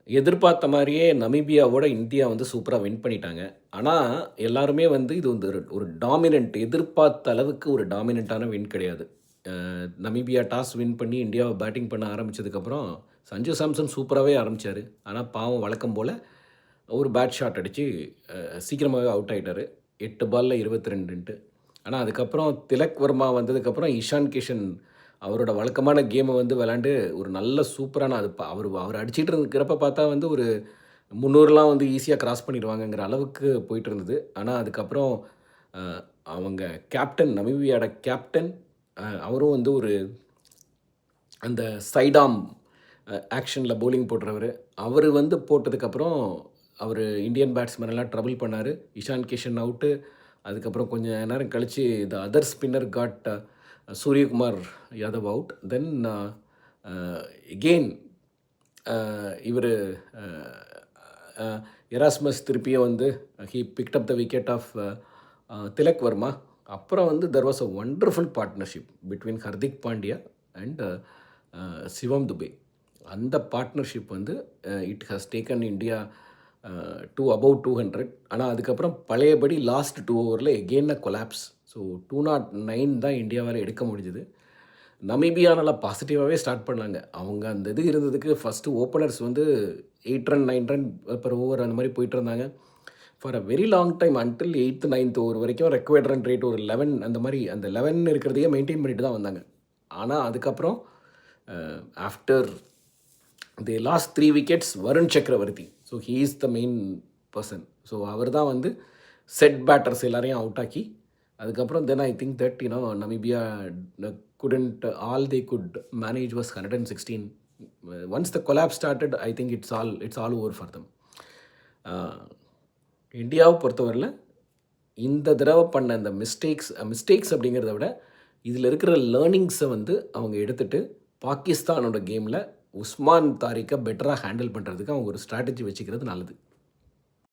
எதிர்பார்த்த மாரியே நமீபியாவோட இந்தியா வந்து சூப்பரா வின் பண்ணிட்டாங்க. ஆனா, எல்லாருமே வந்து இது வந்து ஒரு ஒரு டாமினன்ட் எதிர்பார்த்த அளவுக்கு ஒரு டாமினன்ட்டான வின் கிடையாது. நமீபியா டாஸ் வின் பண்ணி இந்தியாவ பேட்டிங் பண்ண ஆரம்பிச்சதுக்கப்புறம், சஞ்சு சாம்சன் சூப்பராவே ஆரம்பிச்சாரு. ஆனா பாவம் வழக்கம் போல ஒரு பேட் ஷாட் அடிச்சு சீக்கிரமாவே அவுட் ஆயிட்டாரு. 8 பால்ல 22ன்ட்டு. ஆனா அதுக்கப்புறம் திலக் வர்மா வந்ததுக்கப்புறம் இஷான் கிஷன் அவரோட வழக்கமான கேம வந்து விளையாண்டு ஒரு நல்ல சூப்பரான அது அவர் அடிச்சிட்டு இருக்கிறப்ப பார்த்தா வந்து ஒரு 300லாம் வந்து ஈஸியா கிராஸ் பண்ணிடுவாங்கங்கிற அளவுக்கு போயிட்டு இருந்தது. ஆனா அதுக்கப்புறம் அ அவங்க கேப்டன் நமீபியாவோட கேப்டன் அவரும் வந்து ஒரு அந்த சைட் ஆர்ம் ஆக்ஷன்ல பவுலிங் போடுறவரு. அவரு வந்து போட்டதுக்கப்புறம், அவரு இந்தியன் பேட்ஸ்மேனெல்லாம் ட்ரபிள் பண்ணாரு. இஷான் கிஷன் அவுட்டு. அதுக்கப்புறம் கொஞ்ச நேரம் கழிச்சு other spinner got Suryakumar Yadav out. Then again இவரு அ அ எராஸ்மஸ் திருப்பியும் வந்து he picked up the wicket of Tilak Varma. அப்புறம் வந்து there was a wonderful partnership between Hardik Pandya and Shivam Dube. அந்த பார்ட்னர்ஷிப் வந்து it has taken India to above 200. ஆனால் அதுக்கப்புறம் பழையபடி லாஸ்ட் 2 ஓவரில் எகெயின் அ கொலாப்ஸ். ஸோ 209 தான் இந்தியாவால் எடுக்க முடிஞ்சுது. நமீபியா நல்லா பாசிட்டிவாகவே ஸ்டார்ட் பண்ணாங்க. அவங்க அந்த இது இருந்ததுக்கு ஃபஸ்ட்டு ஓப்பனர்ஸ் வந்து 8 ரன் 9 ரன் பெர் ஓவர் அந்த மாதிரி போயிட்டு இருந்தாங்க. For a very long time until 8th 9th over வரைக்கும் ரெக்வயர்ட் ரன் ரேட் ஒரு 11 அந்த மாதிரி அந்த 11 இருக்கிறதையே மெயின்டைன் பண்ணிட்டு தான் வந்தாங்க. ஆனால் அதுக்கப்புறம் after the last 3 wickets Varun Chakravarthy. So he is the main person. So அவர் தான் வந்து செட் பேட்டர்ஸ் எல்லாரையும் அவுட் ஆக்கி அதுக்கப்புறம் then I think that Namibia couldn't all they could manage was 116. Once the collapse started, I think it's all over for them. இந்தியாவை பொறுத்தவரையில் இந்த தடவை பண்ண இந்த மிஸ்டேக்ஸ் அப்படிங்கிறத விட இதில் இருக்கிற லேர்னிங்ஸை வந்து அவங்க எடுத்துகிட்டு பாகிஸ்தானோட கேமில் உஸ்மான் தாரிக்கை பெட்டராக ஹேண்டில் பண்ணுறதுக்கு அவங்க ஒரு ஸ்ட்ராட்டஜி வச்சுக்கிறது நல்லது.